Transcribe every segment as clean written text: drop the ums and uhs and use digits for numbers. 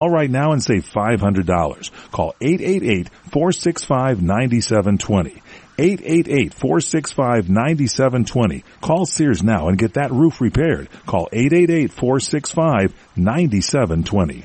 Call right now and save $500. Call 888-465-9720. 888-465-9720. Call Sears now and get that roof repaired. Call 888-465-9720.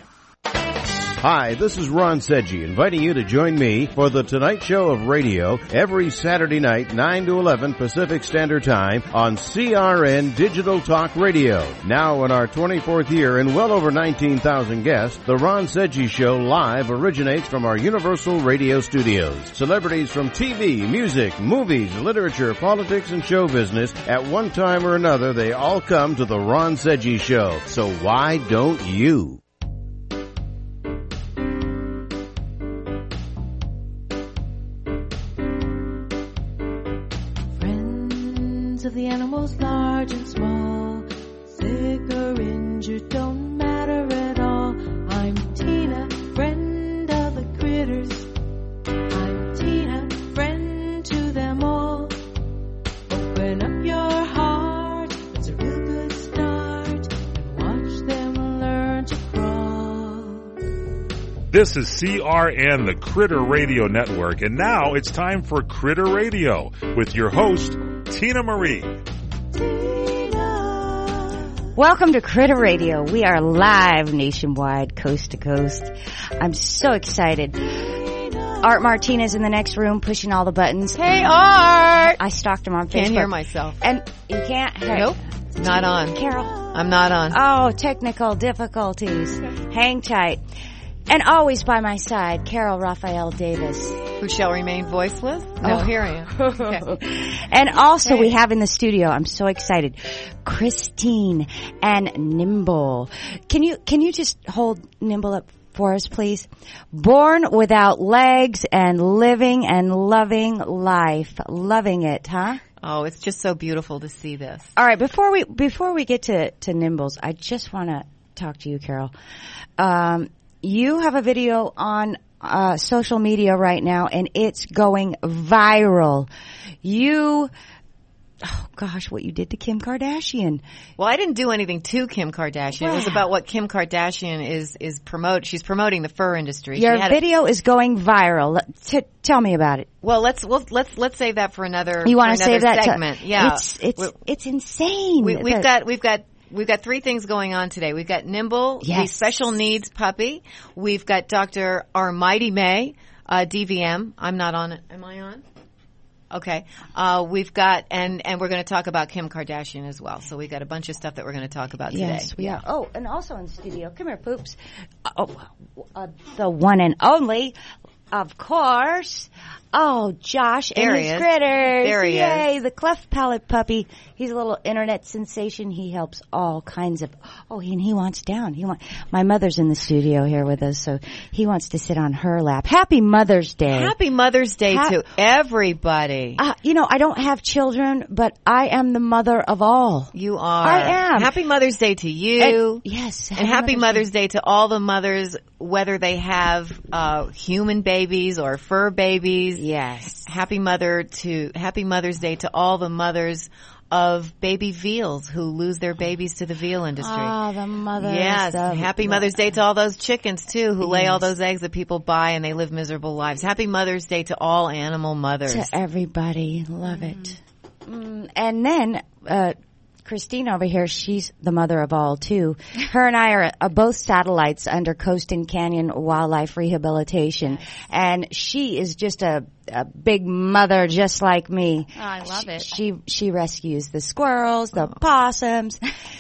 Hi, this is Ron Sedgy, inviting you to join me for The Tonight Show of Radio every Saturday night, 9 to 11 Pacific Standard Time on CRN Digital Talk Radio. Now in our 24th year and well over 19,000 guests, The Ron Sedgy Show live originates from our Universal Radio studios. Celebrities from TV, music, movies, literature, politics, and show business, at one time or another, they all come to The Ron Sedgy Show. So why don't you? Of the animals large and small, sick or injured, don't matter at all. I'm Tina, friend of the critters. I'm Tina, friend to them all. Open up your heart, it's a real good start, and watch them learn to crawl. This is CRN, the Critter Radio Network, and now it's time for Critter Radio with your host, Tina Marie. Welcome to Critter Radio. We are live nationwide, coast to coast. I'm so excited. Art Martinez in the next room pushing all the buttons. Hey, Art! I stalked him on Facebook. Can't hear myself. And you can't? Nope. Not on. Carol? I'm not on. Oh, technical difficulties. Hang tight. And always by my side, Carol Raphael Davis. Who shall remain voiceless? No, here I am. Okay. And also we have in the studio, I'm so excited, Christine and Nimbol. Can you just hold Nimbol up for us, please? Born without legs and living and loving life. Loving it, huh? Oh, it's just so beautiful to see this. All right, before we get to Nimbol's, I just want to talk to you, Carol. You have a video on social media right now, and it's going viral. Oh gosh, what you did to Kim Kardashian. Well, I didn't do anything to Kim Kardashian. It was about what Kim Kardashian is promote. She's promoting the fur industry. Your video is going viral. Tell me about it. Well, let's save that for another. You want to save that segment? Yeah, it's insane. We've got three things going on today. We've got Nimbol, the special needs puppy. We've got Dr. Armaiti May, DVM. I'm not on it. Am I on? Okay. We've got, and we're going to talk about Kim Kardashian as well. So we've got a bunch of stuff that we're going to talk about today. Yes, we are. Oh, and also in the studio. Come here, Poops. The one and only, of course. Oh, Josh and his critters. There he Yay, is. The cleft palate puppy. He's a little internet sensation. He helps all kinds of, and he wants down. My mother's in the studio here with us, so he wants to sit on her lap. Happy Mother's Day. Happy Mother's Day to everybody. I don't have children, but I am the mother of all. You are. I am. Happy Mother's Day to you. Yes. And happy Mother's Day to all the mothers, whether they have human babies or fur babies. Yes. Happy Mother's Day to all the mothers of baby veals who lose their babies to the veal industry. Oh, the mothers. Yes. Happy Mother's Day to all those chickens too who lay all those eggs that people buy and they live miserable lives. Happy Mother's Day to all animal mothers. To everybody. Love it. And then, Christine over here, she's the mother of all too. Her and I are both satellites under Coast and Canyon Wildlife Rehabilitation. Yes. And she is just a big mother just like me. Oh, I love it. She rescues the squirrels, the possums.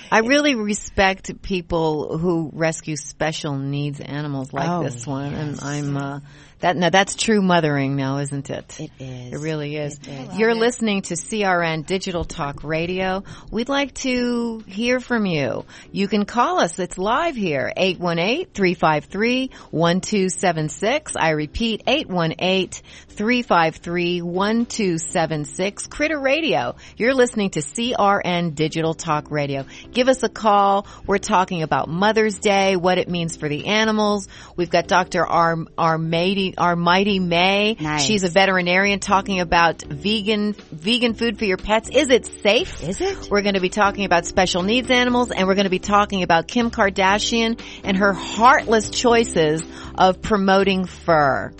I really respect people who rescue special needs animals like this one. Yes. And I'm that's true mothering now, isn't it? It is. It really is. It is. You're listening to CRN Digital Talk Radio. We'd like to hear from you. You can call us. It's live here. 818-353-1276. I repeat, 818-353-1276. 353-1276. Critter Radio. You're listening to CRN Digital Talk Radio. Give us a call. We're talking about Mother's Day, what it means for the animals. We've got Dr. Armaiti May. Nice. She's a veterinarian talking about vegan food for your pets. Is it safe? Is it? We're going to be talking about special needs animals, and we're going to be talking about Kim Kardashian and her heartless choices of promoting fur.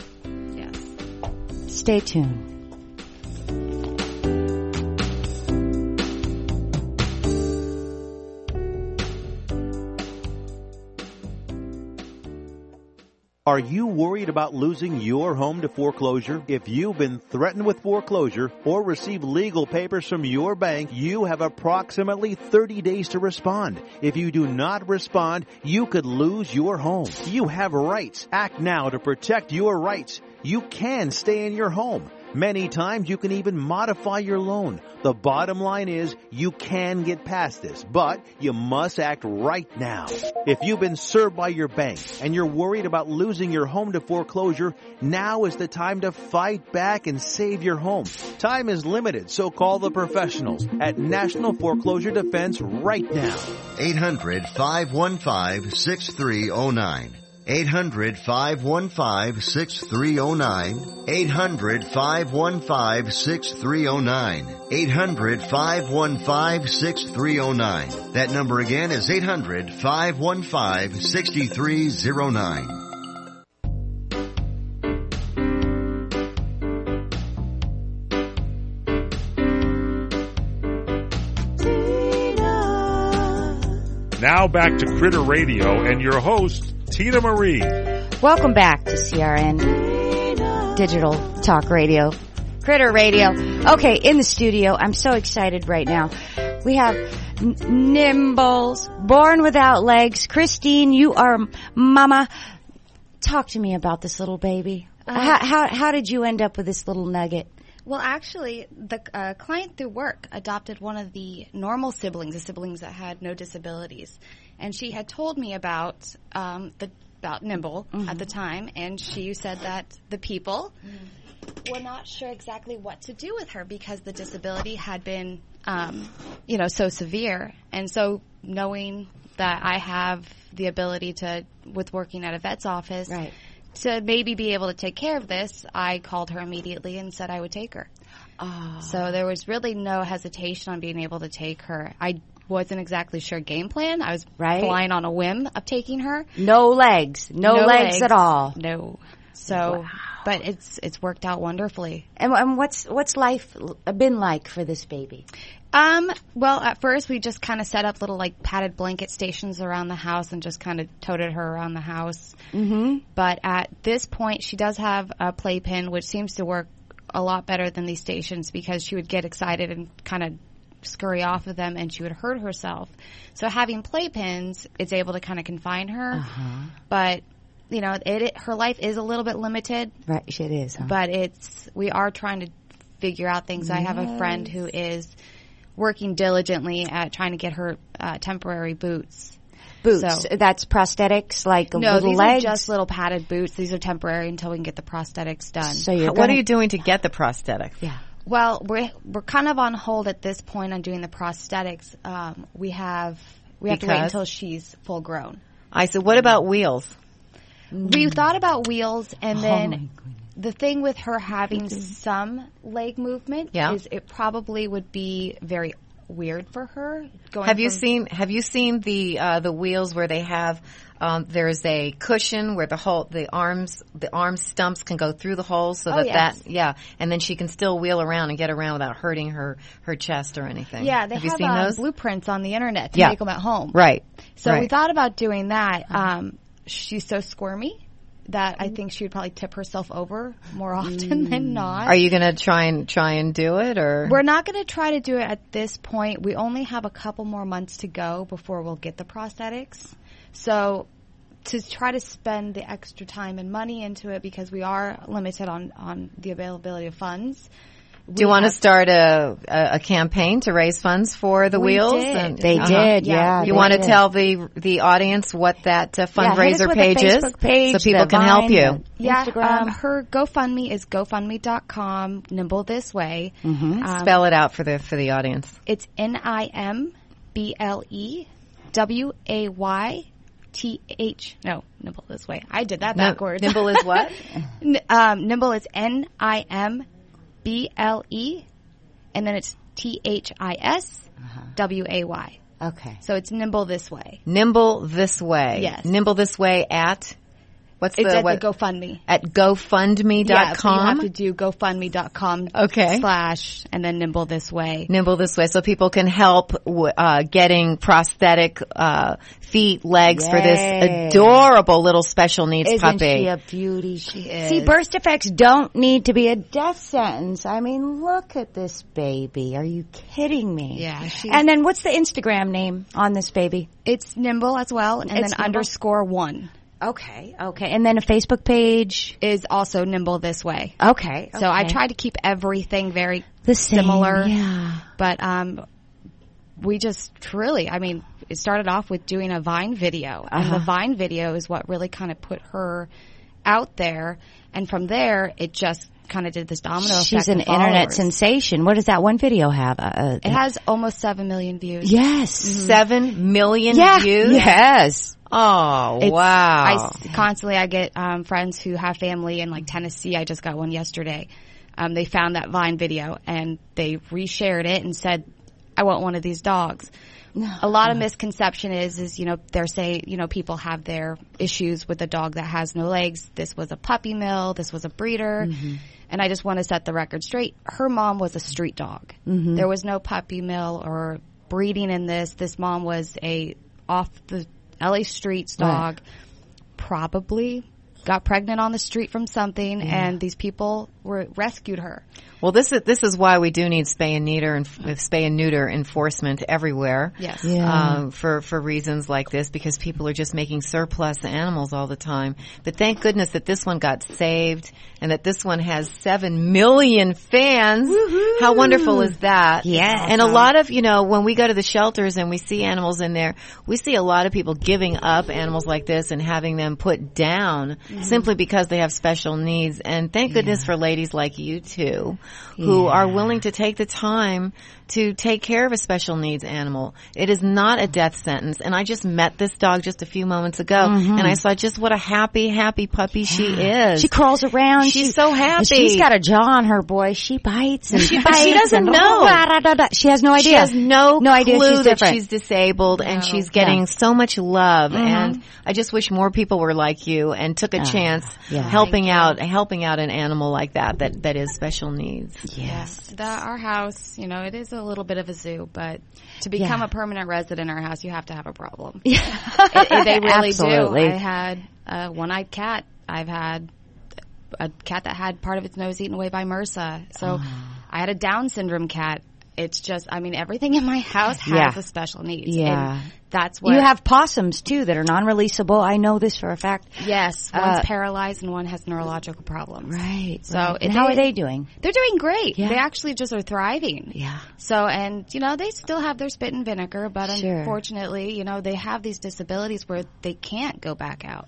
Yes. Stay tuned. Are you worried about losing your home to foreclosure? If you've been threatened with foreclosure or received legal papers from your bank, you have approximately 30 days to respond. If you do not respond, you could lose your home. You have rights. Act now to protect your rights. You can stay in your home. Many times you can even modify your loan. The bottom line is you can get past this, but you must act right now. If you've been served by your bank and you're worried about losing your home to foreclosure, now is the time to fight back and save your home. Time is limited, so call the professionals at National Foreclosure Defense right now. 800-515-6309. 800-515-6309. 800-515-6309. 800-515-6309. That number again is 800-515-6309. Now back to Critter Radio and your host, Tina Marie. Welcome back to CRN Digital Talk Radio, Critter Radio. Okay, in the studio, I'm so excited right now. We have Nimbols, born without legs. Christine, you are mama. Talk to me about this little baby. How did you end up with this little nugget? Well, actually, the client through work adopted one of the normal siblings, the siblings that had no disabilities. And she had told me about Nimbol at the time, and she said that the people were not sure exactly what to do with her because the disability had been, so severe. And so knowing that I have the ability to, with working at a vet's office, right, to maybe be able to take care of this, I called her immediately and said I would take her. Oh. So there was really no hesitation on being able to take her. I wasn't exactly sure game plan. I was flying on a whim of taking her. No legs. No legs at all. No. So, but it's worked out wonderfully. And what's life been like for this baby? Well, at first we just kind of set up little like padded blanket stations around the house and just kind of toted her around the house. Mm-hmm. But at this point, she does have a playpen, which seems to work a lot better than these stations because she would get excited and kind of scurry off of them and she would hurt herself. So having playpens, it's able to kind of confine her. Uh-huh. But her life is a little bit limited. Right, it is. Huh? But we are trying to figure out things. I have a friend who is working diligently at trying to get her temporary boots. So, that's prosthetics, like no, little these legs? are just little padded boots. These are temporary until we can get the prosthetics done. So what are you doing to get the prosthetics? Yeah. Well, we're kind of on hold at this point on doing the prosthetics. We have to wait until she's full grown. I said, what about wheels? We thought about wheels, and then the thing with her having some leg movement is it probably would be very weird for her. Have you seen the wheels where they have there's a cushion where the arm stumps can go through the hole so and then she can still wheel around and get around without hurting her chest or anything. Yeah, they have you seen those blueprints on the internet to make them at home. Right. So we thought about doing that. She's so squirmy that I think she would probably tip herself over more often than not. Are you going to try and do it, or? We're not going to try to do it at this point. We only have a couple more months to go before we'll get the prosthetics. So to try to spend the extra time and money into it, because we are limited on the availability of funds, Do you want to start a campaign to raise funds for the wheels? Did. They did, yeah. You want to tell the audience what that fundraiser page is, so people can help you. Yeah, Instagram. her GoFundMe is GoFundMe.com. Nimble This Way. Spell it out for the audience. It's NIMBLEWAYTH. No, Nimble This Way. I did that backwards. Nimble is what? Nimble is NIMBLE, and then it's THISWAY. Okay. So it's Nimble This Way. Nimble This Way. Yes. Nimble This Way at It's at the GoFundMe. At GoFundMe.com? Yeah, so you have to do GoFundMe.com / and then Nimble This Way. Nimble This Way, so people can help getting prosthetic feet, legs for this adorable little special needs puppy. Isn't she a beauty? She is. See, birth defects don't need to be a death sentence. I mean, look at this baby. Are you kidding me? Yeah. And then what's the Instagram name on this baby? It's Nimble as well, and then _1. Okay. And then a Facebook page is also Nimble This Way. Okay. So I try to keep everything very same, similar. Yeah. But we just really, it started off with doing a Vine video. And the Vine video is what really kind of put her out there. And from there, it just kind of did this domino effect. She's an internet sensation. What does that one video have? It has almost 7 million views. Yes. 7 million views? Yes. Oh, wow. I get friends who have family in like Tennessee. I just got one yesterday. They found that Vine video and they reshared it and said, I want one of these dogs. A lot of misconception is they're saying, people have their issues with a dog that has no legs. This was a puppy mill. This was a breeder. Mm-hmm. And I just want to set the record straight. Her mom was a street dog. Mm-hmm. There was no puppy mill or breeding in this. This mom was a off the LA streets dog, probably got pregnant on the street from something, and these people rescued her. Well, this is why we do need spay and neuter enforcement everywhere. Yes. Yeah. For reasons like this, because people are just making surplus animals all the time. But thank goodness that this one got saved and that this one has 7 million fans. Woo-hoo. How wonderful is that? Yeah. And a lot of, when we go to the shelters and we see animals in there, we see a lot of people giving up animals like this and having them put down simply because they have special needs. And thank goodness for ladies like you two who are willing to take the time to take care of a special needs animal. It is not a death sentence. And I just met this dog just a few moments ago, and I saw just what a happy puppy she is. She crawls around. She's so happy. She's got a jaw on her, boy. She bites and she bites. She doesn't know. She has no idea. She has no idea clue she's that she's disabled, and she's getting so much love. And I just wish more people were like you and took a chance helping out an animal like that is special needs. Yes. Our house, it is a little bit of a zoo, but to become a permanent resident in our house, you have to have a problem. They really Absolutely. do. I had a one-eyed cat. I've had a cat that had part of its nose eaten away by MRSA. So I had a Down syndrome cat. It's just, everything in my house has a special needs. Yeah. And that's what... You have possums, too, that are non-releasable. I know this for a fact. Yes. One's paralyzed and one has neurological problems. Right. So And how are they doing? They're doing great. Yeah. They actually just are thriving. Yeah. So, and, they still have their spit and vinegar, but unfortunately, they have these disabilities where they can't go back out.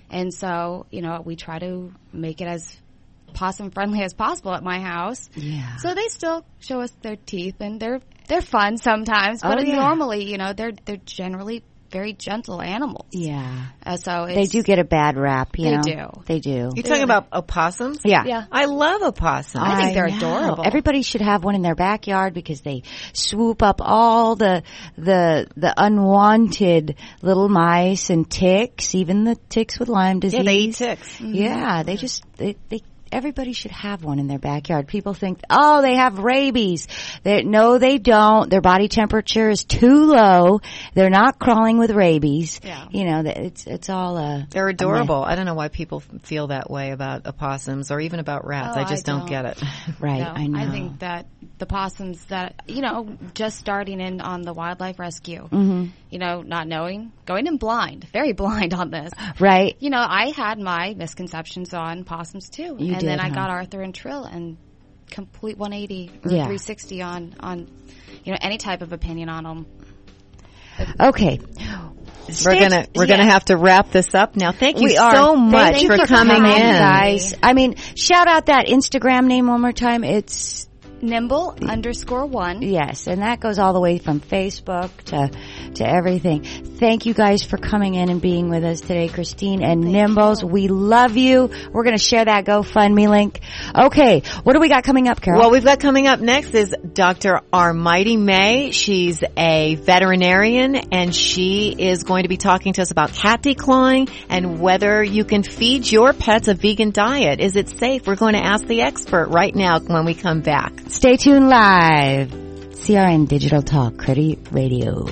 And so, we try to make it as possum friendly as possible at my house. Yeah. So they still show us their teeth, and they're fun sometimes, but normally, they're generally very gentle animals. Yeah. So they do get a bad rap, you know. They do. You're talking about opossums? Yeah. I love opossums. I think they're adorable. Everybody should have one in their backyard because they swoop up all the unwanted little mice and ticks, even the ticks with Lyme disease. Yeah, they eat ticks. Mm-hmm. Yeah, they everybody should have one in their backyard. People think, oh, they have rabies. No, they don't. Their body temperature is too low. They're not crawling with rabies. Yeah. It's all they're adorable. I don't know why people feel that way about opossums or even about rats. I just don't get it. Right, no, I know. I think that the possums that, just starting in on the wildlife rescue, not knowing, going in blind, very blind on this. Right. I had my misconceptions on possums too. And then I got Arthur and Trill and complete 180 or 360 on any type of opinion on them. Okay. We're gonna have to wrap this up now. Thank you so much for coming in, guys. I mean, shout out that Instagram name one more time. It's Nimbol_1. Yes, and that goes all the way from Facebook to everything. Thank you guys for coming in and being with us today, Christine and Nimbles. We love you. We're going to share that GoFundMe link. Okay, what do we got coming up, Carol? Well, we've got coming up next is Dr. Armaiti May. She's a veterinarian, and she is going to be talking to us about cat declawing and whether you can feed your pets a vegan diet. Is it safe? We're going to ask the expert right now when we come back. Stay tuned live. CRN Digital Talk, Critter Radio.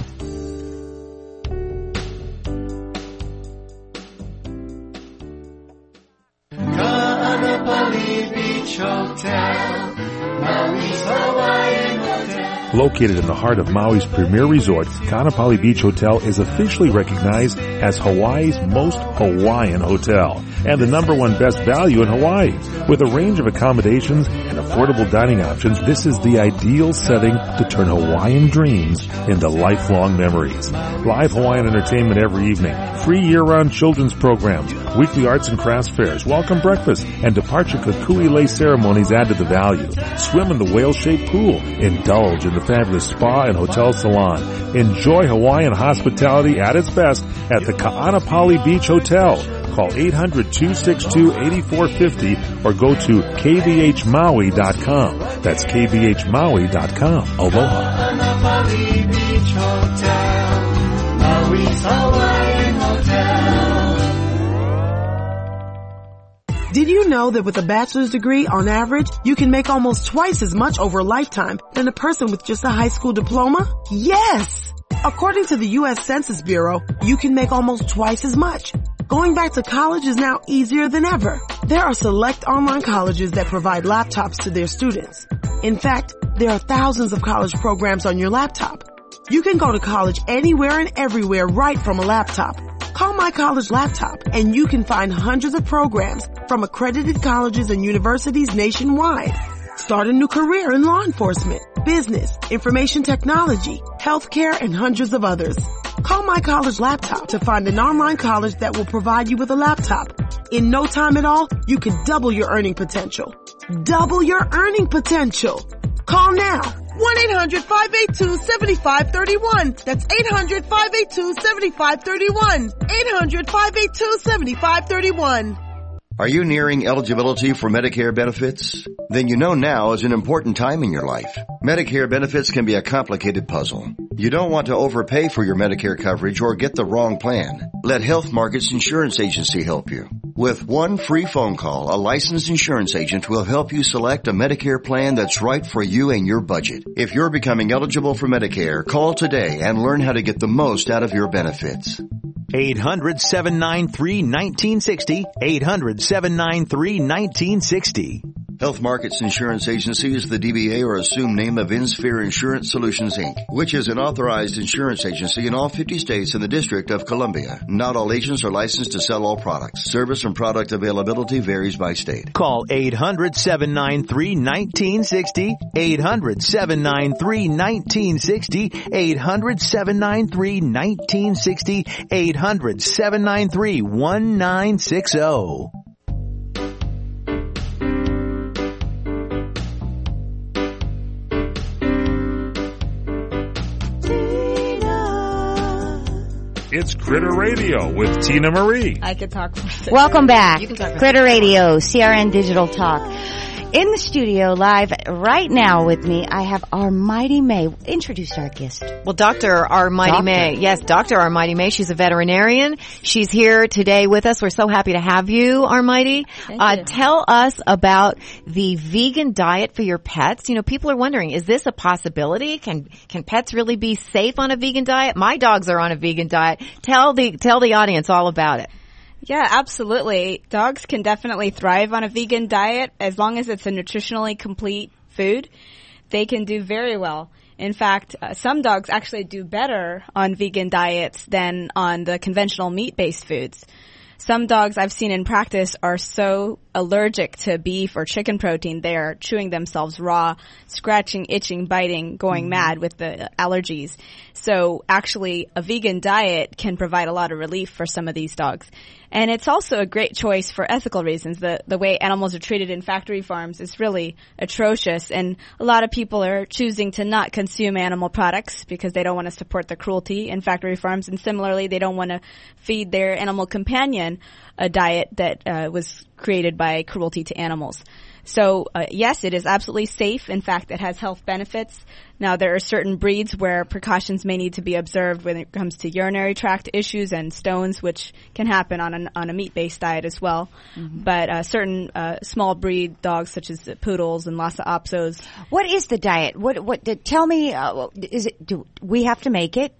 Located in the heart of Maui's premier resort, Kaanapali Beach Hotel is officially recognized as Hawaii's most Hawaiian hotel and the #1 best value in Hawaii. With a range of accommodations and affordable dining options, this is the ideal setting to turn Hawaiian dreams into lifelong memories. Live Hawaiian entertainment every evening, free year-round children's programs, weekly arts and crafts fairs, welcome breakfast, and departure kukui lei ceremonies add to the value. Swim in the whale-shaped pool. Indulge in the fabulous spa and hotel salon. Enjoy Hawaiian hospitality at its best at the Kaanapali Beach Hotel. Call 800-262-8450 or go to kbhmaui.com. That's kbhmaui.com. Aloha. Kaanapali Beach Hotel, Maui's Hawaiian Hotel. Did you know that with a bachelor's degree, on average, you can make almost twice as much over a lifetime than a person with just a high school diploma? Yes! According to the U.S. Census Bureau, you can make almost twice as much. Going back to college is now easier than ever. There are select online colleges that provide laptops to their students. In fact, there are thousands of college programs on your laptop. You can go to college anywhere and everywhere right from a laptop. Call My College Laptop and you can find hundreds of programs from accredited colleges and universities nationwide. Start a new career in law enforcement, business, information technology, healthcare, and hundreds of others. Call My College Laptop to find an online college that will provide you with a laptop. In no time at all, you can double your earning potential. Double your earning potential. Call now. 1-800-582-7531. That's 800-582-7531. 800-582-7531. Are you nearing eligibility for Medicare benefits? Then you know now is an important time in your life. Medicare benefits can be a complicated puzzle. You don't want to overpay for your Medicare coverage or get the wrong plan. Let Health Markets Insurance Agency help you. With one free phone call, a licensed insurance agent will help you select a Medicare plan that's right for you and your budget. If you're becoming eligible for Medicare, call today and learn how to get the most out of your benefits. 800-793-1960. 800-793-1960. Health Markets Insurance Agency is the DBA or assumed name of InSphere Insurance Solutions, Inc., which is an authorized insurance agency in all 50 states and the District of Columbia. Not all agents are licensed to sell all products. Service and product availability varies by state. Call 800-793-1960. 800-793-1960. 800-793-1960. 800-793-1960. It's Critter Radio with Tina Marie. I could talk for Welcome back. You can talk for Critter Radio, CRN Digital Talk. In the studio, live right now with me, I have Armaiti May. Introduce our guest. Well, Dr. Armaiti May. Yes, Dr. Armaiti May. She's a veterinarian. She's here today with us. We're so happy to have you, Armaiti. Tell us about the vegan diet for your pets. You know, people are wondering, is this a possibility? Can pets really be safe on a vegan diet? My dogs are on a vegan diet. Tell the audience all about it. Yeah, absolutely. Dogs can definitely thrive on a vegan diet as long as it's a nutritionally complete food. They can do very well. In fact, some dogs actually do better on vegan diets than on the conventional meat-based foods. Some dogs I've seen in practice are so allergic to beef or chicken protein, they are chewing themselves raw, scratching, itching, biting, going mad with the allergies. So actually, a vegan diet can provide a lot of relief for some of these dogs. And it's also a great choice for ethical reasons. The way animals are treated in factory farms is really atrocious, and a lot of people are choosing to not consume animal products because they don't want to support the cruelty in factory farms, and similarly, they don't want to feed their animal companion a diet that was created by cruelty to animals. So, yes, it is absolutely safe. In fact, it has health benefits. Now, there are certain breeds where precautions may need to be observed when it comes to urinary tract issues and stones, which can happen on a meat-based diet as well. But certain small breed dogs, such as poodles and Lhasa Apsos. What is the diet? Tell me, do we have to make it?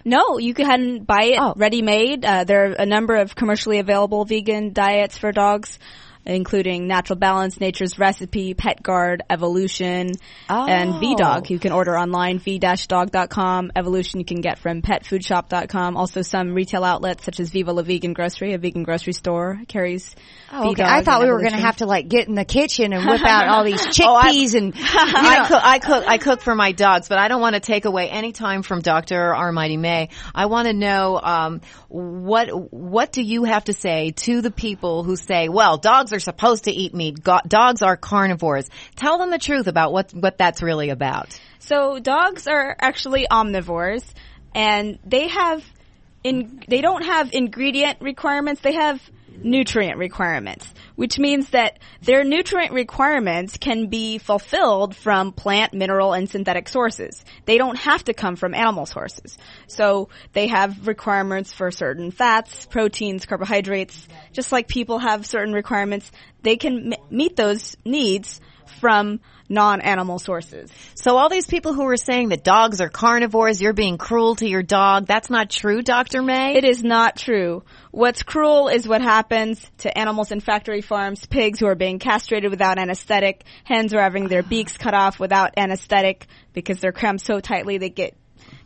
No, you can buy it ready-made. There are a number of commercially available vegan diets for dogs, including Natural Balance, Nature's Recipe, Pet Guard, Evolution, and V-Dog. You can order online, v-dog.com. Evolution you can get from petfoodshop.com. Also some retail outlets such as Viva La Vegan Grocery, a vegan grocery store, carries V-Dog. Okay. I thought we were going to have to get in the kitchen and whip out all these chickpeas and I cook for my dogs, but I don't want to take away any time from Dr. Armaiti May. I want to know what do you have to say to the people who say, well, dogs are supposed to eat meat. Dogs are carnivores. Tell them the truth about what that's really about. So dogs are actually omnivores, and they don't have ingredient requirements. They have nutrient requirements, which means that their nutrient requirements can be fulfilled from plant, mineral, and synthetic sources. They don't have to come from animal sources. So they have requirements for certain fats, proteins, carbohydrates. Just like people have certain requirements, they can meet those needs from non-animal sources. So all these people who are saying that dogs are carnivores, you're being cruel to your dog, that's not true, Dr. May? It is not true. What's cruel is what happens to animals in factory farms, pigs who are being castrated without anesthetic, hens who are having their beaks cut off without anesthetic because they're crammed so tightly they get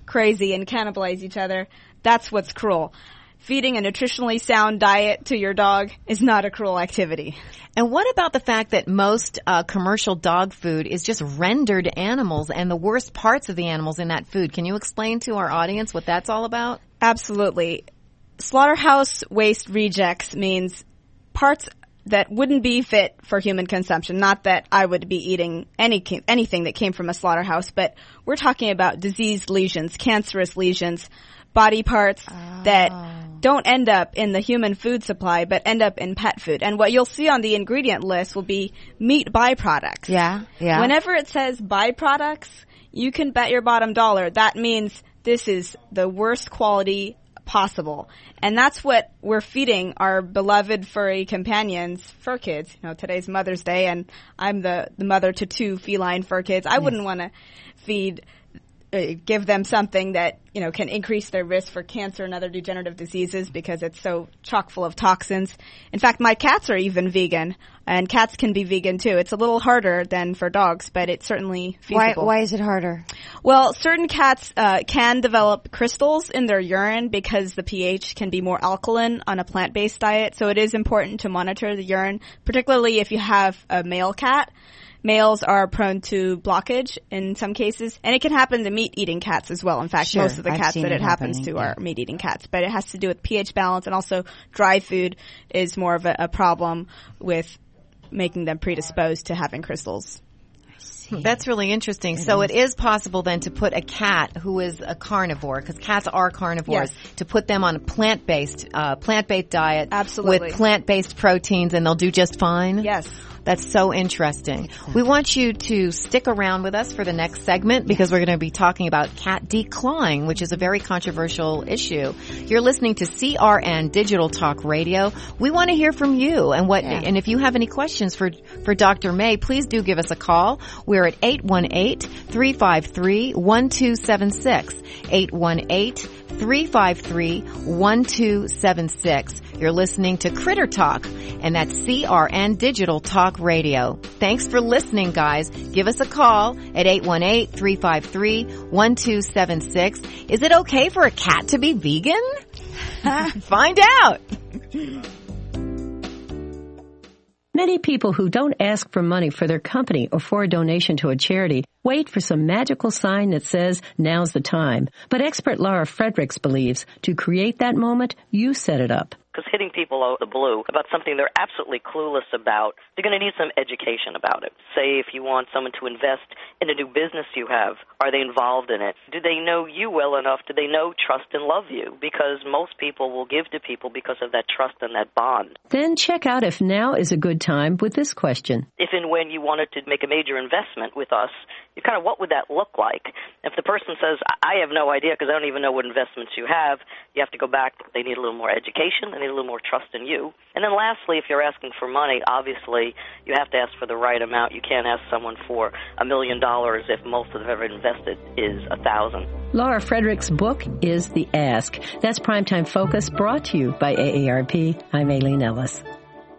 crazy and cannibalize each other. That's what's cruel. Feeding a nutritionally sound diet to your dog is not a cruel activity. And what about the fact that most commercial dog food is just rendered animals and the worst parts of the animals in that food? Can you explain to our audience what that's all about? Absolutely. Slaughterhouse waste rejects means parts that wouldn't be fit for human consumption. Not that I would be eating anything that came from a slaughterhouse, but we're talking about diseased lesions, cancerous lesions, body parts that don't end up in the human food supply, but end up in pet food. And what you'll see on the ingredient list will be meat byproducts. Yeah. Whenever it says byproducts, you can bet your bottom dollar that means this is the worst quality possible. And that's what we're feeding our beloved furry companions, fur kids. You know, today's Mother's Day, and I'm the mother to 2 feline fur kids. I wouldn't want to give them something that, can increase their risk for cancer and other degenerative diseases because it's so chock full of toxins. In fact, my cats are even vegan, and cats can be vegan too. It's a little harder than for dogs, but it's certainly feasible. Why is it harder? Well, certain cats can develop crystals in their urine because the pH can be more alkaline on a plant-based diet, so it is important to monitor the urine, particularly if you have a male cat. Males are prone to blockage in some cases, and it can happen to meat-eating cats as well. In fact, most of the cats that it happens to are meat-eating cats. But it has to do with pH balance, and also dry food is more of a problem with making them predisposed to having crystals. That's really interesting. So it is possible then to put a cat who is a carnivore, because cats are carnivores, to put them on a plant-based diet. Absolutely. With plant-based proteins, and they'll do just fine? Yes. That's so interesting. We want you to stick around with us for the next segment because we're going to be talking about cat declawing, which is a very controversial issue. You're listening to CRN Digital Talk Radio. We want to hear from you, and if you have any questions for Dr. May, please do give us a call. We're at 818-353-1276. 818-353-1276. You're listening to Critter Talk, and that's CRN Digital Talk Radio. Thanks for listening, guys. Give us a call at 818-353-1276. Is it okay for a cat to be vegan? Find out. Many people who don't ask for money for their company or for a donation to a charity wait for some magical sign that says, now's the time. But expert Laura Fredericks believes to create that moment, you set it up. Because hitting people out of the blue about something they're absolutely clueless about, they're going to need some education about it. Say if you want someone to invest in a new business you have, are they involved in it? Do they know you well enough? Do they know, trust, and love you? Because most people will give to people because of that trust and that bond. Then check out if now is a good time with this question. If and when you wanted to make a major investment with us, you kind of, what would that look like? If the person says, I have no idea because I don't even know what investments you have, you have to go back. They need a little more education. They need a little more trust in you. And then lastly, if you're asking for money, obviously you have to ask for the right amount. You can't ask someone for $1 million if most of they've ever invested is $1,000. Laura Fredericks' book is The Ask. That's Primetime Focus, brought to you by AARP. I'm Aileen Ellis.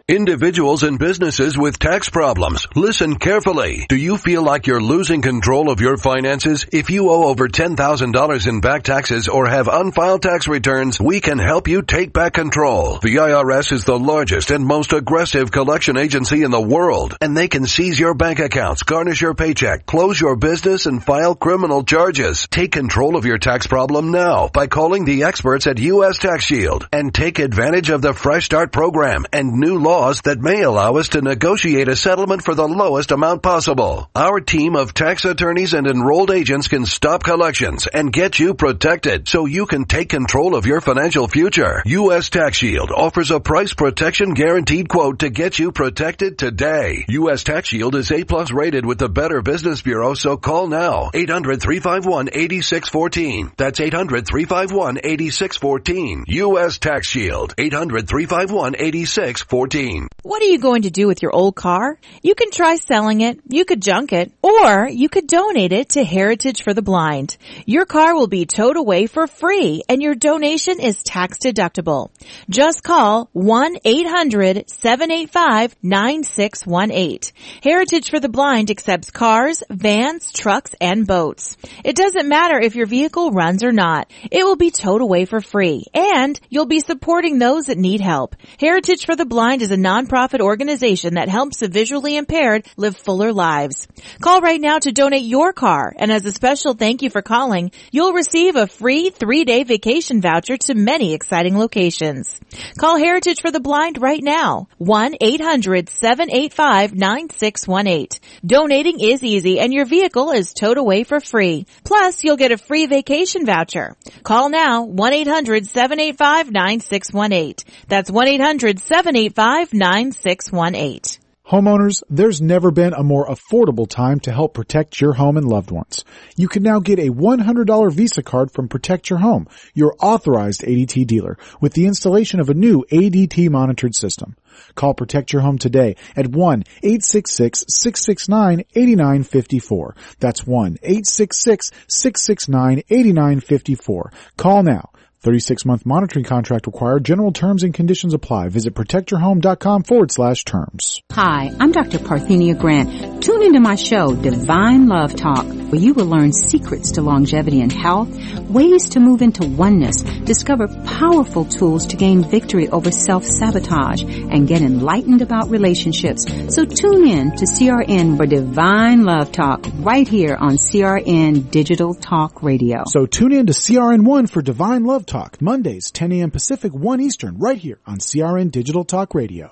Individuals and businesses with tax problems, listen carefully. Do you feel like you're losing control of your finances? If you owe over $10,000 in back taxes or have unfiled tax returns, we can help you take back control. The IRS is the largest and most aggressive collection agency in the world, and they can seize your bank accounts, garnish your paycheck, close your business, and file criminal charges. Take control of your tax problem now by calling the experts at U.S. Tax Shield and take advantage of the Fresh Start program and new laws that may allow us to negotiate a settlement for the lowest amount possible. Our team of tax attorneys and enrolled agents can stop collections and get you protected so you can take control of your financial future. U.S. Tax Shield offers a price protection guaranteed quote to get you protected today. U.S. Tax Shield is A+ rated with the Better Business Bureau, so call now. 800-351-8614. That's 800-351-8614. U.S. Tax Shield. 800-351-8614. What are you going to do with your old car? You can try selling it, you could junk it, or you could donate it to Heritage for the Blind. Your car will be towed away for free, and your donation is tax deductible. Just call 1-800-785-9618. Heritage for the Blind accepts cars, vans, trucks, and boats. It doesn't matter if your vehicle runs or not. It will be towed away for free, and you'll be supporting those that need help. Heritage for the Blind is a nonprofit organization that helps the visually impaired live fuller lives. Call right now to donate your car, and as a special thank you for calling, you'll receive a free 3-day vacation voucher to many exciting locations. Call Heritage for the Blind right now. 1-800-785-9618. Donating is easy, and your vehicle is towed away for free. Plus, you'll get a free vacation voucher. Call now. 1-800-785-9618. That's 1-800-785-9618. Homeowners, there's never been a more affordable time to help protect your home and loved ones. You can now get a $100 Visa card from Protect Your Home, your authorized ADT dealer, with the installation of a new ADT monitored system. Call Protect Your Home today at 1-866-669-8954. That's 1-866-669-8954. Call now. 36-month monitoring contract required. General terms and conditions apply. Visit protectyourhome.com/terms. Hi, I'm Dr. Parthenia Grant. Tune into my show, Divine Love Talk, where you will learn secrets to longevity and health, ways to move into oneness, discover powerful tools to gain victory over self-sabotage, and get enlightened about relationships. So tune in to CRN for Divine Love Talk right here on CRN Digital Talk Radio. So tune in to CRN1 for Divine Love Talk, Mondays, 10 a.m. Pacific, 1 Eastern, right here on CRN Digital Talk Radio.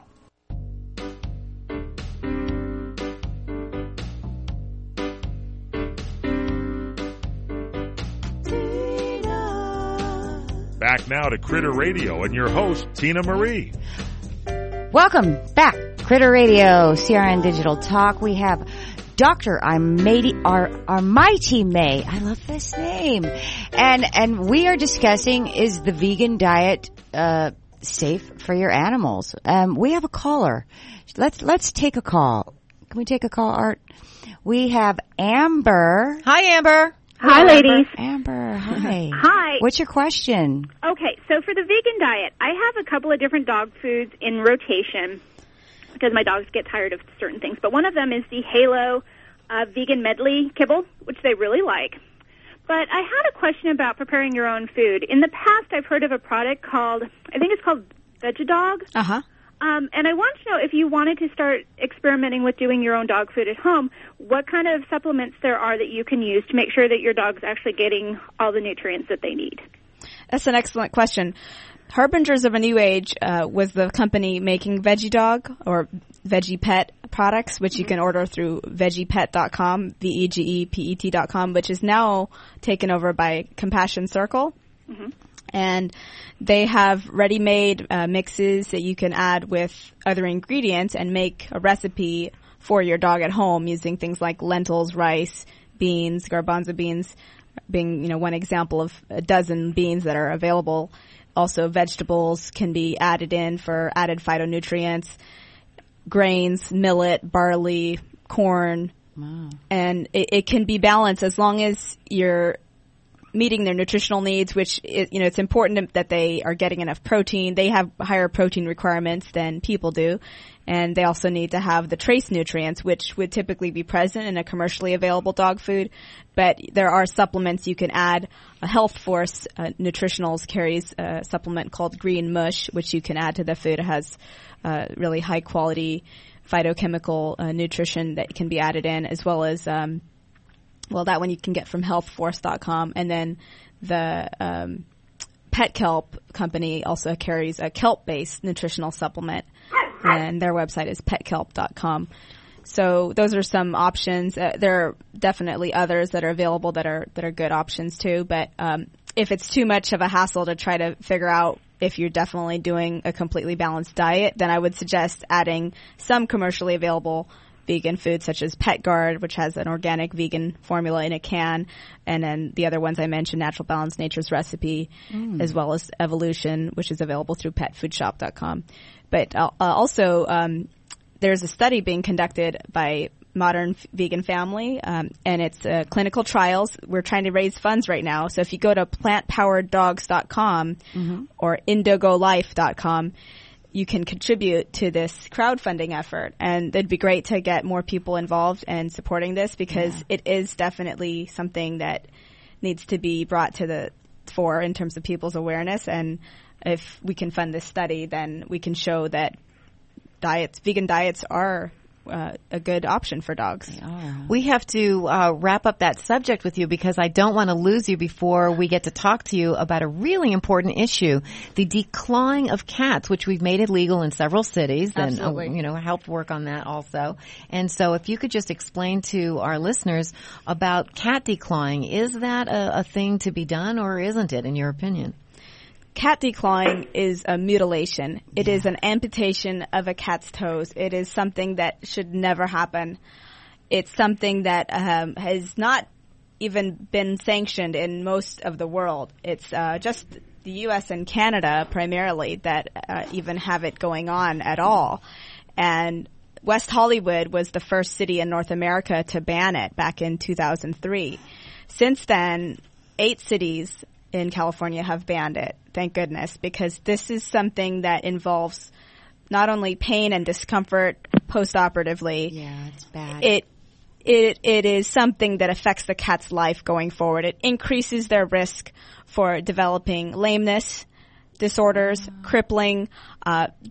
Back now to Critter Radio and your host, Tina Marie. Welcome back, Critter Radio, CRN Digital Talk. We have Dr. Armaiti May. I love this name. And we are discussing, is the vegan diet safe for your animals? We have a caller. Let's take a call. Can we take a call, Art? We have Amber. Hi, Amber. Hi, ladies. Amber, hi. Hi. What's your question? Okay, so for the vegan diet, I have a couple of different dog foods in rotation because my dogs get tired of certain things. But one of them is the Halo vegan medley kibble, which they really like. But I had a question about preparing your own food. In the past, I've heard of a product called, I think it's called Vegedog. Uh-huh. And I want to know, if you wanted to start experimenting with doing your own dog food at home, what kind of supplements there are that you can use to make sure that your dog's actually getting all the nutrients that they need. That's an excellent question. Harbingers of a New Age was the company making Veggie Dog or Veggie Pet products, which you can order through veggipet.com, VEGEPET.com, which is now taken over by Compassion Circle. Mm-hmm. And they have ready-made mixes that you can add with other ingredients and make a recipe for your dog at home using things like lentils, rice, beans, garbanzo beans being, one example of a dozen beans that are available. Also, vegetables can be added in for added phytonutrients, grains, millet, barley, corn. Wow. And it can be balanced as long as you're meeting their nutritional needs, which is, it's important that they are getting enough protein. They have higher protein requirements than people do. And they also need to have the trace nutrients, which would typically be present in a commercially available dog food. But there are supplements you can add. Health Force Nutritionals carries a supplement called Green Mush, which you can add to the food. It has really high quality phytochemical nutrition that can be added in, as well as that one you can get from healthforce.com. And then the Pet Kelp company also carries a kelp-based nutritional supplement, and their website is petkelp.com. So those are some options. There are definitely others that are available that are good options too. But if it's too much of a hassle to try to figure out if you're definitely doing a completely balanced diet, then I would suggest adding some commercially available vegan foods such as PetGuard, which has an organic vegan formula in a can, and then the other ones I mentioned, Natural Balance, Nature's Recipe, as well as Evolution, which is available through petfoodshop.com. But also, there's a study being conducted by Modern Vegan Family, and it's clinical trials. We're trying to raise funds right now. So if you go to plantpowereddogs.com or indogolife.com, you can contribute to this crowdfunding effort. And it'd be great to get more people involved and supporting this, because it is definitely something that needs to be brought to the fore in terms of people's awareness. And if we can fund this study, then we can show that vegan diets are a good option for dogs. We have to wrap up that subject with you, because I don't want to lose you before we get to talk to you about a really important issue, the declawing of cats, which we've made illegal in several cities. Absolutely. And helped work on that also. And so if you could just explain to our listeners about cat declawing, is that a thing to be done, or isn't it, in your opinion? Cat declawing is a mutilation. It is an amputation of a cat's toes. It is something that should never happen. It's something that has not even been sanctioned in most of the world. It's just the U.S. and Canada primarily that even have it going on at all. And West Hollywood was the first city in North America to ban it back in 2003. Since then, 8 cities in California have banned it, thank goodness, because this is something that involves not only pain and discomfort post-operatively. Yeah, it's bad. It is something that affects the cat's life going forward. It increases their risk for developing lameness, disorders, crippling.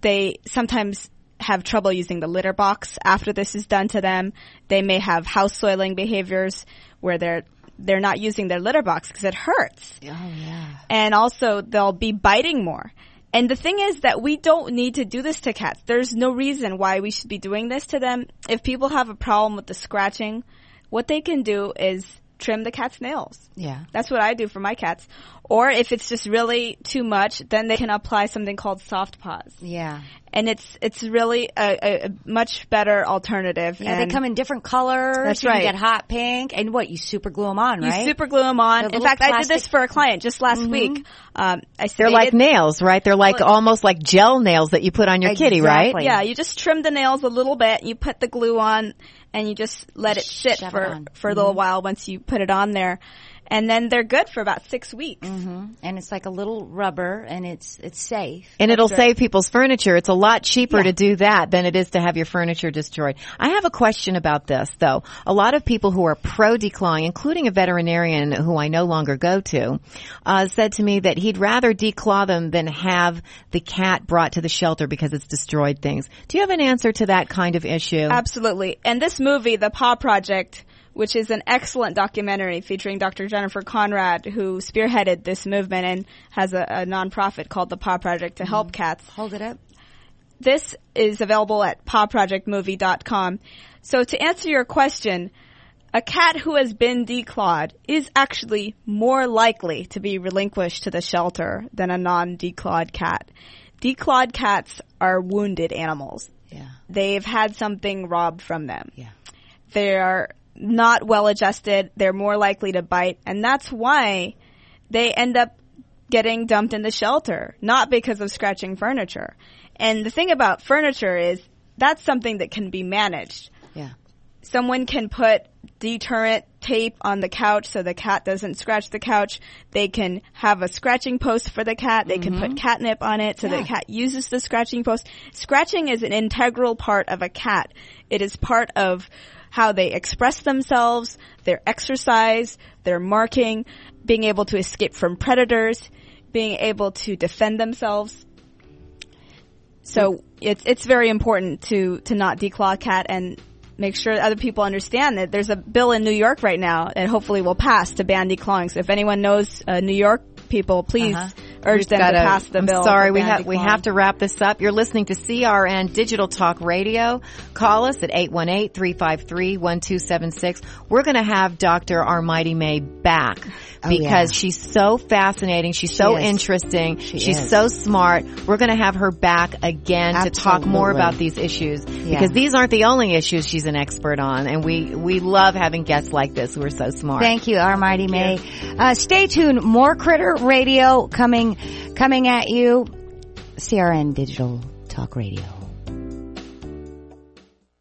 They sometimes have trouble using the litter box after this is done to them. They may have house soiling behaviors where they're not using their litter box because it hurts. Oh, yeah. And also, they'll be biting more. And the thing is that we don't need to do this to cats. There's no reason why we should be doing this to them. If people have a problem with the scratching, what they can do is trim the cat's nails. Yeah. That's what I do for my cats. Or if it's just really too much, then they can apply something called soft paws. Yeah. And it's really a much better alternative. Yeah, and they come in different colors. That's you right. can get hot pink. And what, you super glue them on, right? You super glue them on. In fact, I did this for a client just last week. They're like nails, right? They're like almost like gel nails that you put on your kitty, right? Yeah, you just trim the nails a little bit. You put the glue on, and you just let it sit for a little while once you put it on there. And then they're good for about 6 weeks. Mm-hmm. And it's like a little rubber, and it's safe. And it'll save people's furniture. It's a lot cheaper to do that than it is to have your furniture destroyed. I have a question about this, though. A lot of people who are pro-declawing, including a veterinarian who I no longer go to, said to me that he'd rather declaw them than have the cat brought to the shelter because it's destroyed things. Do you have an answer to that kind of issue? Absolutely. And this movie, The Paw Project, which is an excellent documentary featuring Dr. Jennifer Conrad, who spearheaded this movement and has a nonprofit called the Paw Project to help cats. Hold it up. This is available at pawprojectmovie.com. So to answer your question, a cat who has been declawed is actually more likely to be relinquished to the shelter than a non-declawed cat. Declawed cats are wounded animals. Yeah. They've had something robbed from them. Yeah. They are not well adjusted. They're more likely to bite. And that's why they end up getting dumped in the shelter, not because of scratching furniture. And the thing about furniture is that's something that can be managed. Yeah. Someone can put deterrent tape on the couch so the cat doesn't scratch the couch. They can have a scratching post for the cat. They can put catnip on it so the cat uses the scratching post. Scratching is an integral part of a cat. It is part of how they express themselves, their exercise, their marking, being able to escape from predators, being able to defend themselves. So it's very important to not declaw a cat and make sure that other people understand that there's a bill in New York right now and hopefully will pass to ban declawing. So if anyone knows New York people, please urge them to pass the bill. I'm sorry, we have to wrap this up. You're listening to CRN Digital Talk Radio. Call us at 818-353-1276. We're going to have Dr. Armaiti May back because she's so fascinating. She's so interesting. She's so smart. We're going to have her back again to talk more about these issues because these aren't the only issues she's an expert on. And we love having guests like this who are so smart. Thank you, Armaiti May. Stay tuned. More Critter Radio coming at you. CRN Digital Talk Radio.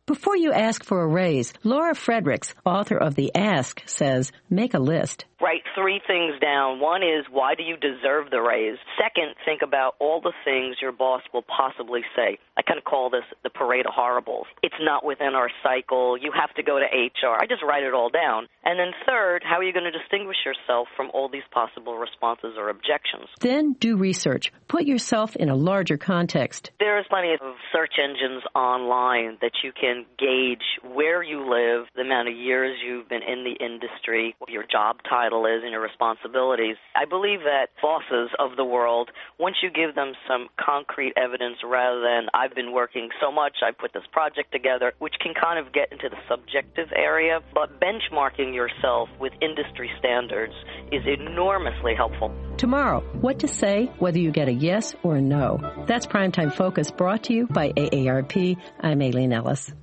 Before you ask for a raise, Laura Fredericks, author of The Ask, says, make a list. Write 3 things down. One is, why do you deserve the raise? Second, think about all the things your boss will possibly say. I kind of call this the parade of horribles. It's not within our cycle. You have to go to HR. I just write it all down. And then third, how are you going to distinguish yourself from all these possible responses or objections? Then do research. Put yourself in a larger context. There's plenty of search engines online that you can gauge where you live, the amount of years you've been in the industry, what your job title is and your responsibilities. I believe that bosses of the world, once you give them some concrete evidence rather than I've been working so much, I put this project together, which can kind of get into the subjective area, but benchmarking yourself with industry standards is enormously helpful. Tomorrow, what to say, whether you get a yes or a no. That's Primetime Focus, brought to you by AARP. I'm Aileen Ellis.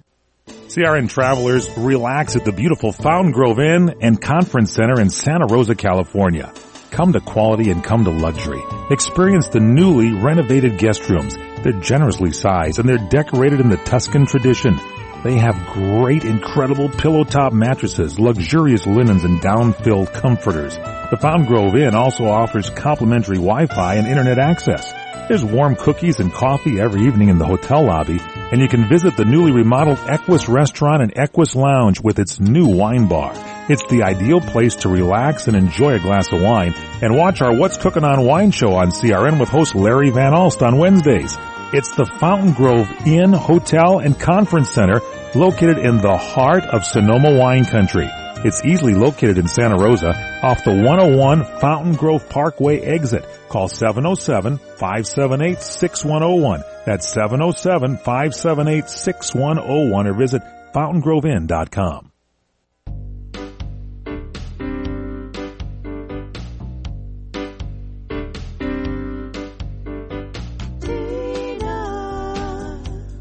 CRN travelers, relax at the beautiful Fountain Grove Inn and Conference Center in Santa Rosa, California. Come to quality and come to luxury. Experience the newly renovated guest rooms. They're generously sized and they're decorated in the Tuscan tradition. They have great, incredible pillow-top mattresses, luxurious linens, and down-filled comforters. The Fountain Grove Inn also offers complimentary Wi-Fi and internet access. There's warm cookies and coffee every evening in the hotel lobby, and you can visit the newly remodeled Equus Restaurant and Equus Lounge with its new wine bar. It's the ideal place to relax and enjoy a glass of wine and watch our What's Cooking on Wine show on CRN with host Larry Van Alst on Wednesdays. It's the Fountain Grove Inn, Hotel, and Conference Center located in the heart of Sonoma wine country. It's easily located in Santa Rosa off the 101 Fountain Grove Parkway exit. Call 707-578-6101. That's 707-578-6101 or visit fountaingroveinns.com.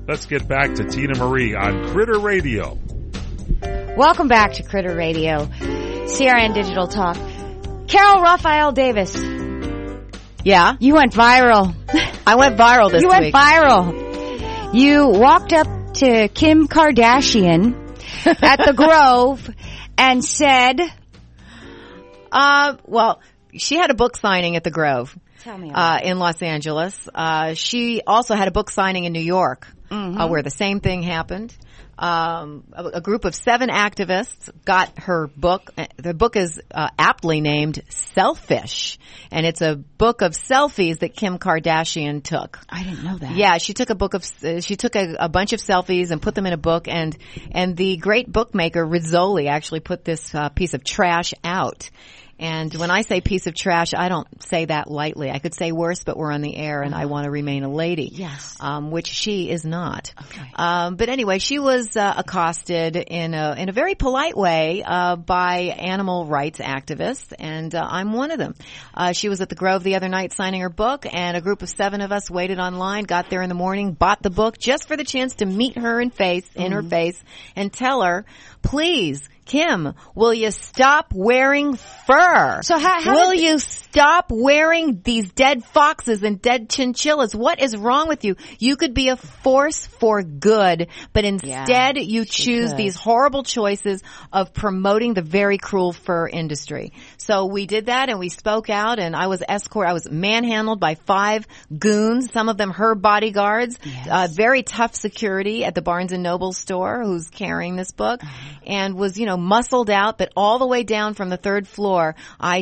Let's get back to Tina Marie on Critter Radio. Welcome back to Critter Radio, CRN Digital Talk. Carol Raphael Davis. Yeah? You went viral. I went viral this week. You went viral. You walked up to Kim Kardashian at the Grove and said, Well, she had a book signing at the Grove. Tell me about in Los Angeles. She also had a book signing in New York, where the same thing happened. A group of 7 activists got her book. The book is aptly named Selfish, and it's a book of selfies that Kim Kardashian took. I didn't know that. Yeah, she took a bunch of selfies and put them in a book, and the great bookmaker Rizzoli actually put this piece of trash out. And when I say piece of trash, I don't say that lightly. I could say worse, but we're on the air and I want to remain a lady. Yes. Which she is not. Okay. But anyway, she was accosted in a very polite way by animal rights activists, and I'm one of them. She was at the Grove the other night signing her book, and a group of 7 of us waited online, got there in the morning, bought the book just for the chance to meet her in her face, and tell her, please, Kim, will you stop wearing fur? So will you stop wearing these dead foxes and dead chinchillas? What is wrong with you? You could be a force for good, but instead you choose these horrible choices of promoting the very cruel fur industry. So we did that, and we spoke out, and I was manhandled by 5 goons, some of them her bodyguards, very tough security at the Barnes & Noble store who's carrying this book, and was, muscled out, but all the way down from the 3rd floor, I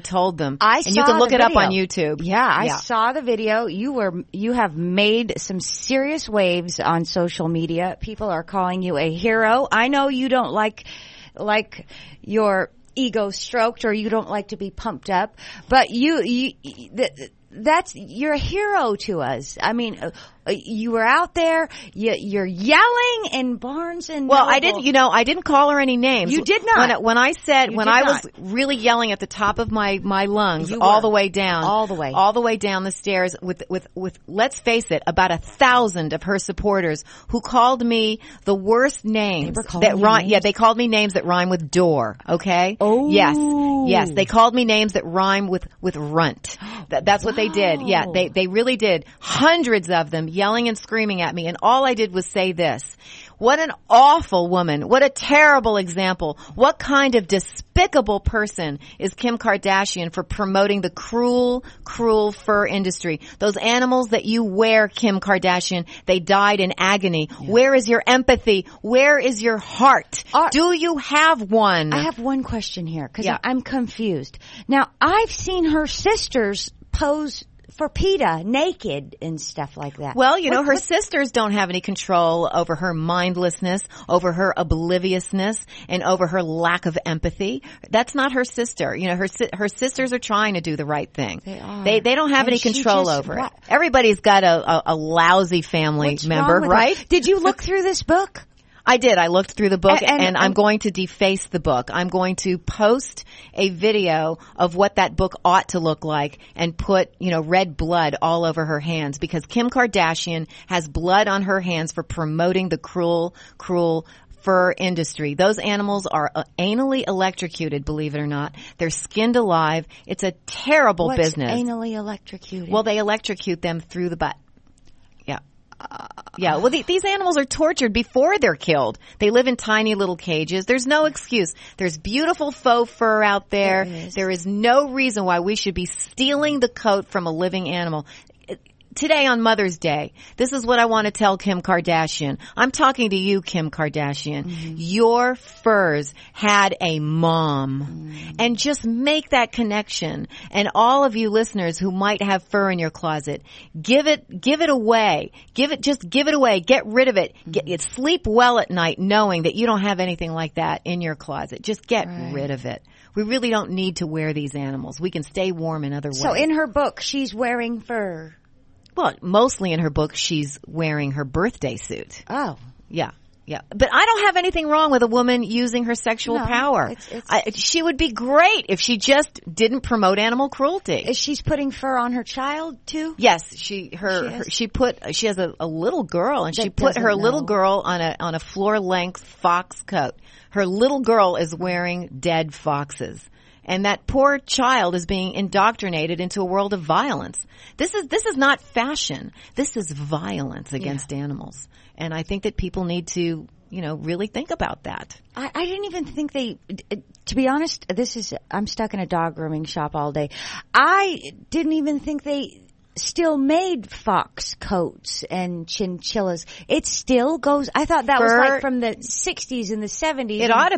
told them. And you can look it up on YouTube. Yeah, I saw the video. You have made some serious waves on social media. People are calling you a hero. I know you don't like your ego stroked, or you don't like to be pumped up, but you're a hero to us. I mean, you were out there, you're yelling in Barnes and Well, Noble. I didn't call her any names. You did not. When I was really yelling at the top of my lungs, all the way down the stairs with, let's face it, about 1,000 of her supporters who called me the worst names that rhyme. Yeah, they called me names that rhyme with door. Okay. Oh. Yes. They called me names that rhyme with runt. That's what they did. Yeah, they really did. Hundreds of them yelling and screaming at me, and all I did was say this: what an awful woman. What a terrible example. What kind of despicable person is Kim Kardashian for promoting the cruel, cruel fur industry? Those animals that you wear, Kim Kardashian, they died in agony. Yeah. Where is your empathy? Where is your heart? Do you have one? I have one question here, because I'm confused. Now, I've seen her sisters pose for PETA naked and stuff like that. Well, her sisters don't have any control over her mindlessness, over her obliviousness, and over her lack of empathy. That's not her sister. Her sisters are trying to do the right thing. They are. They don't have any control over it. Everybody's got a lousy family member, right? Did you look through this book? I did. I looked through the book, and I'm going to deface the book. I'm going to post a video of what that book ought to look like and put, red blood all over her hands, because Kim Kardashian has blood on her hands for promoting the cruel, cruel fur industry. Those animals are anally electrocuted, believe it or not. They're skinned alive. It's a terrible business. What's anally electrocuted? Well, they electrocute them through the butt. Yeah. Well, these animals are tortured before they're killed. They live in tiny little cages. There's no excuse. There's beautiful faux fur out there. There is no reason why we should be stealing the coat from a living animal. Today on Mother's Day, this is what I want to tell Kim Kardashian. I'm talking to you, Kim Kardashian. Mm-hmm. Your furs had a mom. Mm-hmm. And just make that connection. And all of you listeners who might have fur in your closet, give it away. Just give it away. Get rid of it. Sleep well at night knowing that you don't have anything like that in your closet. Just get rid of it. We really don't need to wear these animals. We can stay warm in other ways. So in her book, she's wearing fur. Well, mostly in her book, she's wearing her birthday suit. Oh. Yeah. But I don't have anything wrong with a woman using her sexual power. She would be great if she just didn't promote animal cruelty. Is she's putting fur on her child too? Yes, she has a little girl, and she put her little girl on a floor-length fox coat. Her little girl is wearing dead foxes. And that poor child is being indoctrinated into a world of violence. This is not fashion. This is violence against animals. And I think that people need to really think about that. I didn't even think to be honest, I'm stuck in a dog grooming shop all day. I didn't even think they still made fox coats and chinchillas. It still goes. I thought that was like from the 60s and the 70s. It ought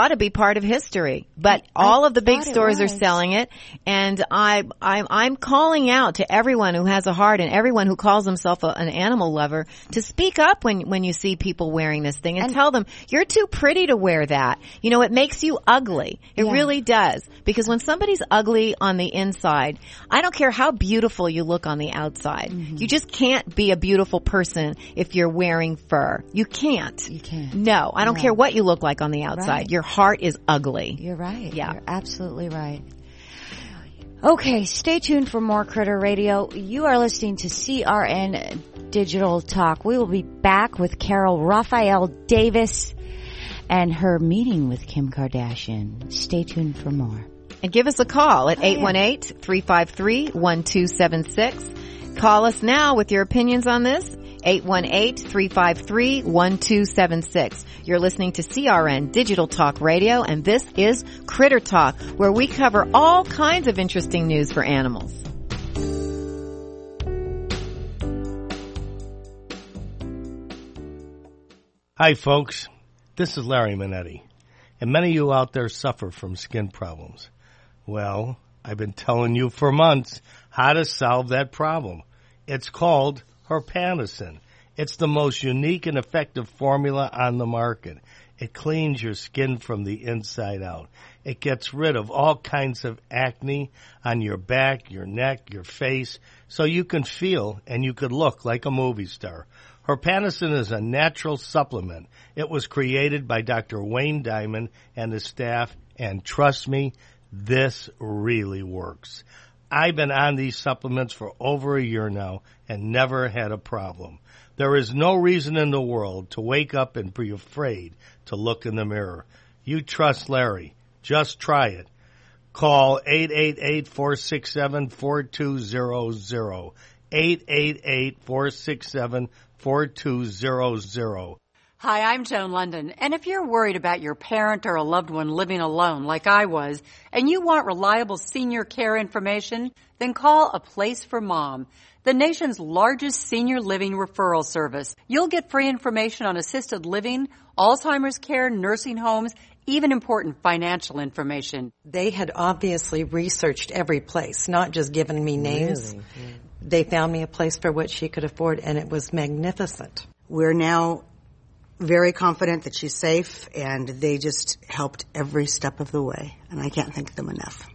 to be part of history. But all of the big stores are selling it, and I'm calling out to everyone who has a heart and everyone who calls himself an animal lover to speak up when you see people wearing this thing and tell them you're too pretty to wear that. It makes you ugly. It really does. Because when somebody's ugly on the inside, I don't care how beautiful you look on the outside. Mm-hmm. You just can't be a beautiful person if you're wearing fur. You can't. You can't. No, I don't care what you look like on the outside. Right. Your heart is ugly. You're right. Yeah. You're absolutely right. Okay, stay tuned for more Critter Radio. You are listening to CRN Digital Talk. We will be back with Carol Raphael Davis and her meeting with Kim Kardashian. Stay tuned for more. And give us a call at 818-353-1276. Call us now with your opinions on this. 818-353-1276. You're listening to CRN Digital Talk Radio, and this is Critter Talk, where we cover all kinds of interesting news for animals. Hi, folks. This is Larry Minetti, and many of you out there suffer from skin problems. Well, I've been telling you for months how to solve that problem. It's called Herpanicin. It's the most unique and effective formula on the market. It cleans your skin from the inside out. It gets rid of all kinds of acne on your back, your neck, your face, so you can feel and you could look like a movie star. Herpanicin is a natural supplement. It was created by Dr. Wayne Diamond and his staff, and trust me, this really works. I've been on these supplements for over a year now and never had a problem. There is no reason in the world to wake up and be afraid to look in the mirror. You trust Larry. Just try it. Call 888-467-4200. 888-467-4200. Hi, I'm Joan London, and if you're worried about your parent or a loved one living alone like I was, and you want reliable senior care information, then call A Place for Mom, the nation's largest senior living referral service. You'll get free information on assisted living, Alzheimer's care, nursing homes, even important financial information. They had obviously researched every place, not just given me names. Really? Yeah. They found me a place for what she could afford, and it was magnificent. We're now very confident that she's safe, and they just helped every step of the way, and I can't thank them enough.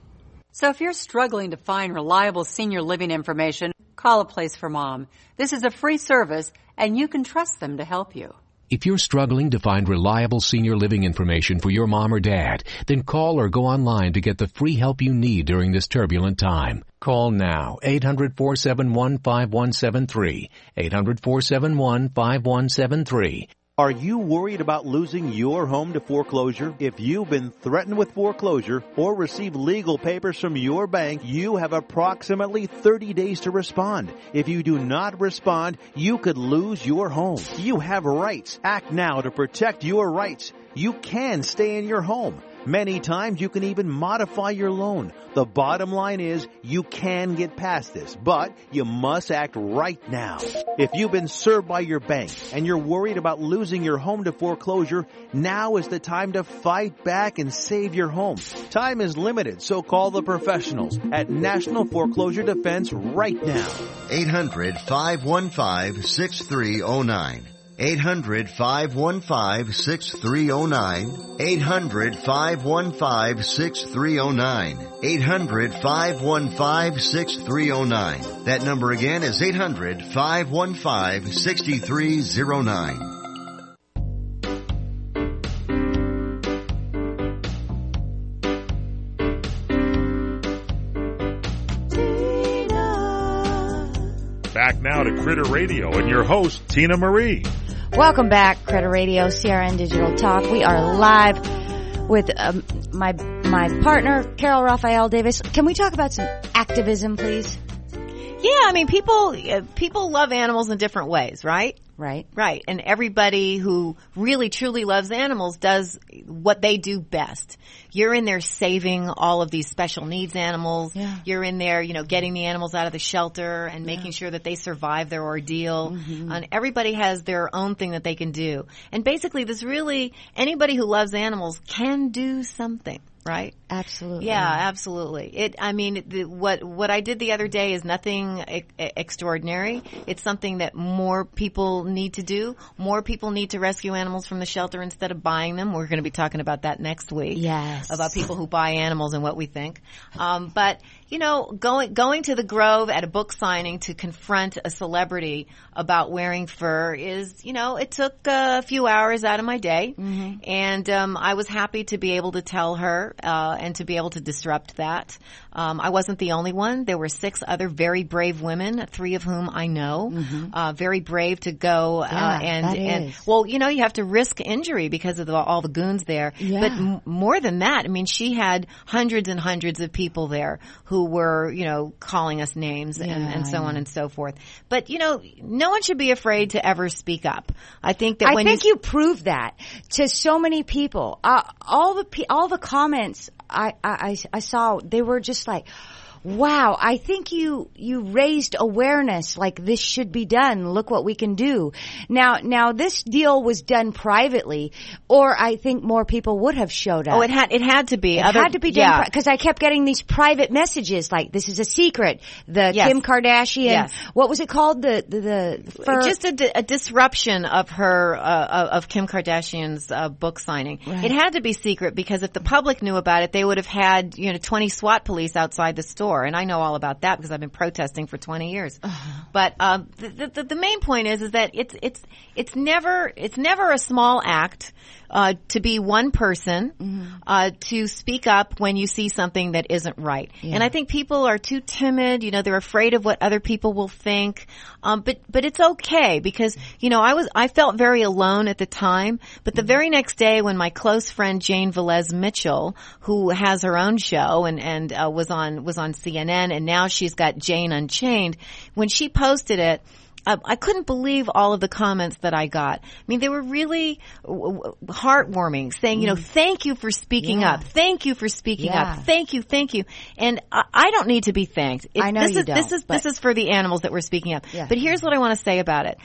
So if you're struggling to find reliable senior living information, call A Place for Mom. This is a free service, and you can trust them to help you. If you're struggling to find reliable senior living information for your mom or dad, then call or go online to get the free help you need during this turbulent time. Call now, 800-471-5173, 800-471-5173. Are you worried about losing your home to foreclosure? If you've been threatened with foreclosure or received legal papers from your bank, you have approximately 30 days to respond. If you do not respond, you could lose your home. You have rights. Act now to protect your rights. You can stay in your home. Many times you can even modify your loan. The bottom line is you can get past this, but you must act right now. If you've been served by your bank and you're worried about losing your home to foreclosure, now is the time to fight back and save your home. Time is limited, so call the professionals at National Foreclosure Defense right now. 800-515-6309. 800-515-6309. 800-515-6309. 800-515-6309. That number again is 800-515-6309. Back now to Critter Radio and your host, Tina Marie. Welcome back, Critter Radio, CRN Digital Talk. We are live with my partner, Carol Raphael Davis. Can we talk about some activism, please? Yeah, I mean, people love animals in different ways, right? Right. Right. And everybody who really truly loves animals does what they do best. You're in there saving all of these special needs animals. Yeah. You're in there, getting the animals out of the shelter and making sure that they survive their ordeal. Mm-hmm. And everybody has their own thing that they can do. And basically anybody who loves animals can do something. Right? Absolutely. Yeah, absolutely. What I did the other day is nothing extraordinary. It's something that more people need to do. More people need to rescue animals from the shelter instead of buying them. We're going to be talking about that next week. Yes. About people who buy animals and what we think. But going to the Grove at a book signing to confront a celebrity about wearing fur is, it took a few hours out of my day. Mm-hmm. And I was happy to be able to tell her and to be able to disrupt that. I wasn't the only one. There were 6 other very brave women, 3 of whom I know, very brave to go you have to risk injury because of all the goons there. Yeah. But more than that, she had hundreds and hundreds of people there who were, calling us names and so on and so forth. But, no one should be afraid to ever speak up. I think that you proved that to so many people. All the comments I saw, they were just like, wow, I think you raised awareness like this should be done. Look what we can do. Now this deal was done privately, or I think more people would have showed up. Oh, it had to be. It had to be done because I kept getting these private messages like this is a secret. Kim Kardashian, what was it called? Just a disruption of her of Kim Kardashian's book signing. Right. It had to be secret because if the public knew about it, they would have had 20 SWAT police outside the store. And I know all about that because I've been protesting for 20 years. But the main point is that it's never a small act to be one person to speak up when you see something that isn't right. Yeah. And I think people are too timid. They're afraid of what other people will think. But it's okay because I felt very alone at the time. But the very next day, when my close friend Jane Velez Mitchell, who has her own show and was on CNN, and now she's got Jane Unchained, when she posted it, I couldn't believe all of the comments that I got. They were really heartwarming, saying, thank you for speaking up. Thank you for speaking up. Thank you. And I don't need to be thanked. I know you don't. This is for the animals that we're speaking up. Yeah. But here's what I want to say about it.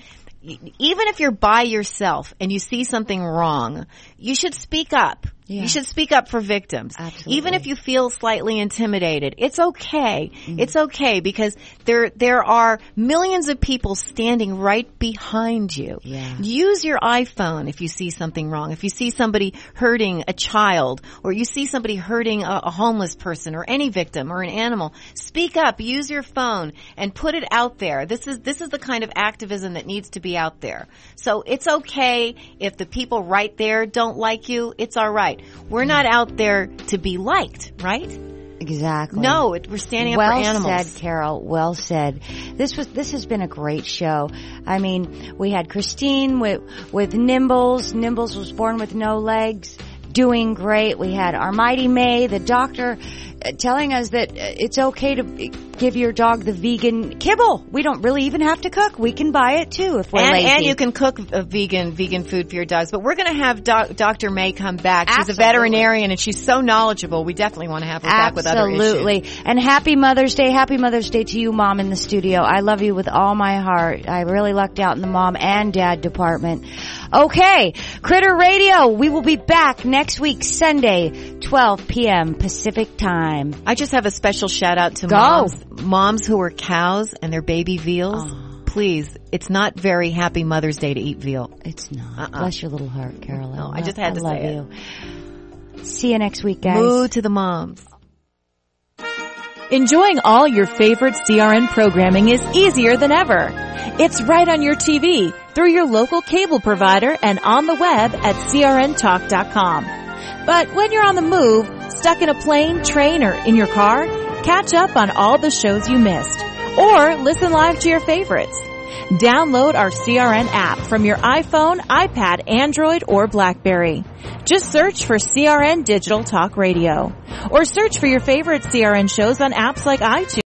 Even if you're by yourself and you see something wrong, you should speak up. Yeah. You should speak up for victims. Absolutely. Even if you feel slightly intimidated, it's okay. It's okay because there are millions of people standing right behind you. Yeah. Use your iPhone if you see something wrong. If you see somebody hurting a child or you see somebody hurting a homeless person or any victim or an animal, speak up. Use your phone and put it out there. This is the kind of activism that needs to be out there. So it's okay if the people right there don't like you. It's all right. We're not out there to be liked, right? Exactly. No, we're standing up for animals. Well said, Carol. Well said. This has been a great show. We had Christine with Nimbles. Nimbles was born with no legs, doing great. We had Armaiti May, the doctor, telling us that it's okay to give your dog the vegan kibble. We don't really even have to cook. We can buy it too if we're lazy. And you can cook a vegan food for your dogs. But we're going to have Dr. May come back. She's a veterinarian and she's so knowledgeable. We definitely want to have her back with other issues. Absolutely. And happy Mother's Day. Happy Mother's Day to you, Mom, in the studio. I love you with all my heart. I really lucked out in the mom and dad department. Okay. Critter Radio. We will be back next week, Sunday, 12 p.m. Pacific time. I just have a special shout out to moms who are cows and their baby veals. Please, it's not very happy Mother's Day to eat veal. It's not. Bless your little heart, Carolyn. No, I just had to say it. See you next week, guys. Moo to the moms. Enjoying all your favorite CRN programming is easier than ever. It's right on your TV, through your local cable provider, and on the web at crntalk.com. But when you're on the move, stuck in a plane, train, or in your car, catch up on all the shows you missed. Or listen live to your favorites. Download our CRN app from your iPhone, iPad, Android, or BlackBerry. Just search for CRN Digital Talk Radio. Or search for your favorite CRN shows on apps like iTunes.